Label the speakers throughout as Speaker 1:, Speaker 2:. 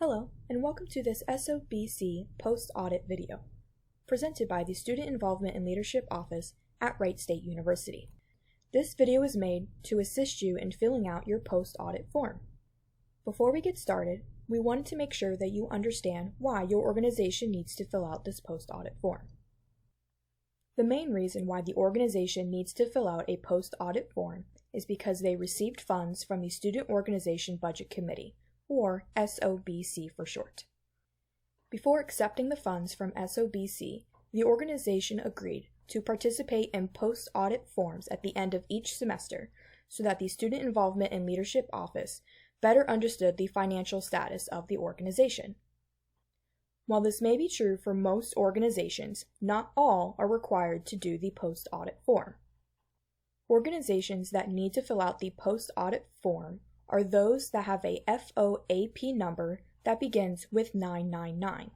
Speaker 1: Hello, and welcome to this SOBC Post-Audit video, presented by the Student Involvement and Leadership Office at Wright State University. This video is made to assist you in filling out your post-audit form. Before we get started, we wanted to make sure that you understand why your organization needs to fill out this post-audit form. The main reason why the organization needs to fill out a post-audit form is because they received funds from the Student Organization Budget Committee, or SOBC for short. Before accepting the funds from SOBC, the organization agreed to participate in post-audit forms at the end of each semester so that the Student Involvement and Leadership Office better understood the financial status of the organization. While this may be true for most organizations, not all are required to do the post-audit form. Organizations that need to fill out the post-audit form are those that have a FOAP number that begins with 999.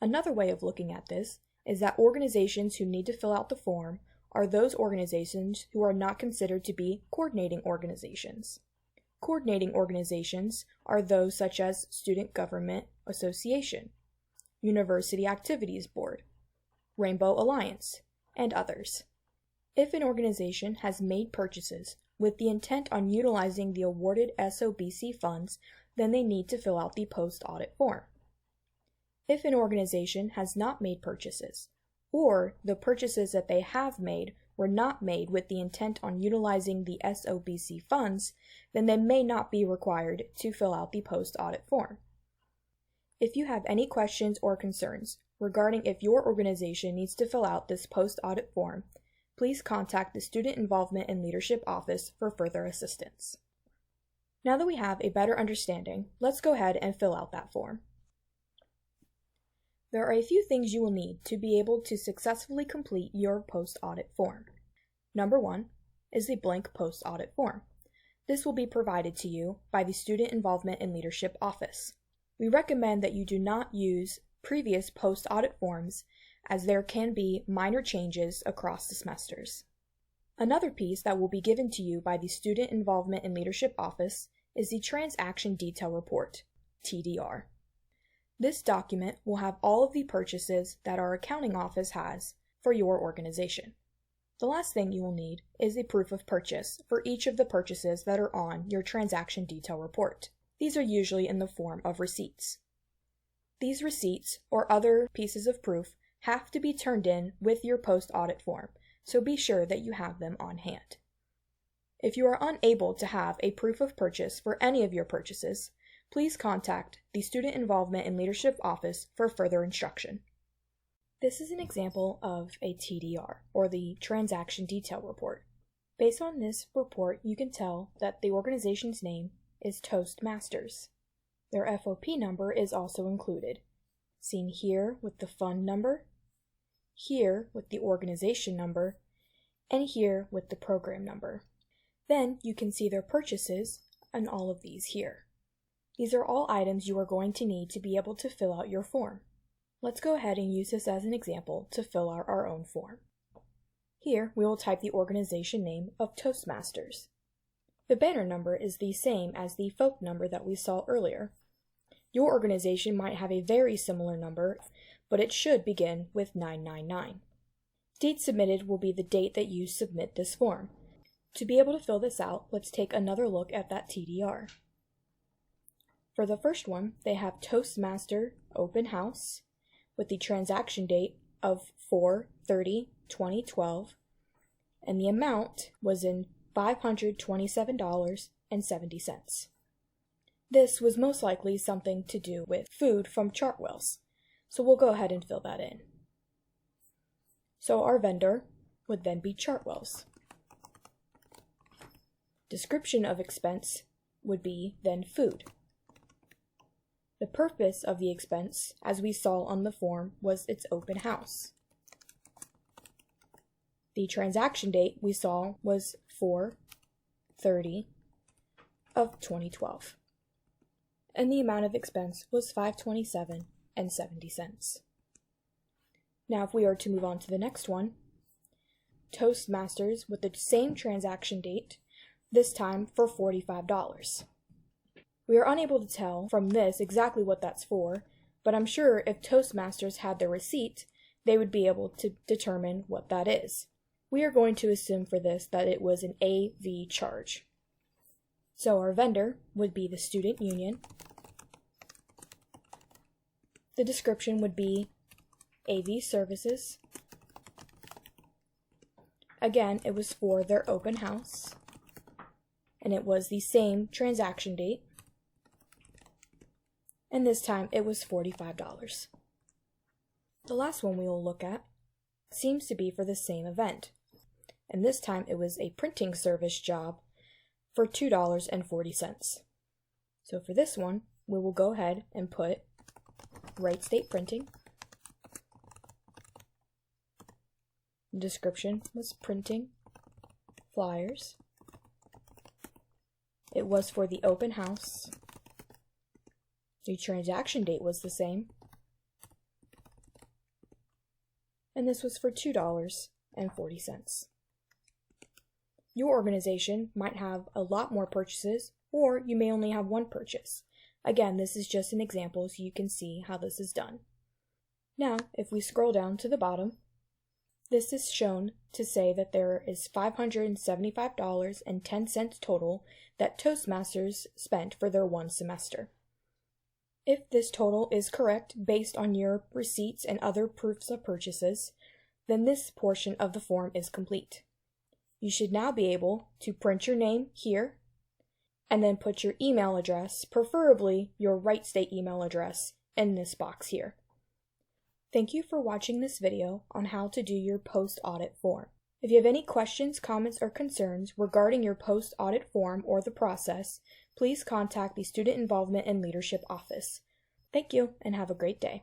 Speaker 1: Another way of looking at this is that organizations who need to fill out the form are those organizations who are not considered to be coordinating organizations. Coordinating organizations are those such as Student Government Association, University Activities Board, Rainbow Alliance, and others. If an organization has made purchases with the intent on utilizing the awarded SOBC funds, then they need to fill out the post-audit form. If an organization has not made purchases, or the purchases that they have made were not made with the intent on utilizing the SOBC funds, then they may not be required to fill out the post-audit form. If you have any questions or concerns regarding if your organization needs to fill out this post-audit form, please contact the Student Involvement and Leadership Office for further assistance. Now that we have a better understanding, let's go ahead and fill out that form. There are a few things you will need to be able to successfully complete your post-audit form. Number 1 is the blank post-audit form. This will be provided to you by the Student Involvement and Leadership Office. We recommend that you do not use previous post-audit forms as there can be minor changes across the semesters. Another piece that will be given to you by the Student Involvement and Leadership Office is the Transaction Detail Report, TDR. This document will have all of the purchases that our accounting office has for your organization. The last thing you will need is a proof of purchase for each of the purchases that are on your Transaction Detail Report. These are usually in the form of receipts. These receipts or other pieces of proof have to be turned in with your post-audit form, so be sure that you have them on hand. If you are unable to have a proof of purchase for any of your purchases, please contact the Student Involvement and Leadership Office for further instruction. This is an example of a TDR, or the Transaction Detail Report. Based on this report, you can tell that the organization's name is Toastmasters. Their FOP number is also included, seen here with the fund number, here with the organization number, and here with the program number. Then you can see their purchases and all of these here. These are all items you are going to need to be able to fill out your form. Let's go ahead and use this as an example to fill out our own form. Here we will type the organization name of Toastmasters. The banner number is the same as the FOP number that we saw earlier. Your organization might have a very similar number, but it should begin with 999. Date submitted will be the date that you submit this form. To be able to fill this out, let's take another look at that TDR. For the first one, they have Toastmaster Open House with the transaction date of 4/30/2012, and the amount was in $527.70. This was most likely something to do with food from Chartwell's, so we'll go ahead and fill that in. So our vendor would then be Chartwell's. Description of expense would be then food. The purpose of the expense, as we saw on the form, was its open house. The transaction date we saw was 4/30/2012. And the amount of expense was $527.70. Now if we are to move on to the next one, Toastmasters with the same transaction date, this time for $45. We are unable to tell from this exactly what that's for, but I'm sure if Toastmasters had their receipt, they would be able to determine what that is. We are going to assume for this that it was an AV charge. So our vendor would be the student union. The description would be AV services. Again, it was for their open house, and it was the same transaction date, and this time it was $45. The last one we will look at seems to be for the same event, and this time it was a printing service job for $2.40. So for this one, we will go ahead and put Wright State Printing. The description was printing flyers. It was for the open house. The transaction date was the same. And this was for $2.40. Your organization might have a lot more purchases, or you may only have one purchase. Again, this is just an example so you can see how this is done. Now, if we scroll down to the bottom, this is shown to say that there is $575.10 total that Toastmasters spent for their one semester. If this total is correct based on your receipts and other proofs of purchases, then this portion of the form is complete. You should now be able to print your name here, and then put your email address, preferably your Wright State email address, in this box here. Thank you for watching this video on how to do your post-audit form. If you have any questions, comments, or concerns regarding your post-audit form or the process, please contact the Student Involvement and Leadership Office. Thank you, and have a great day.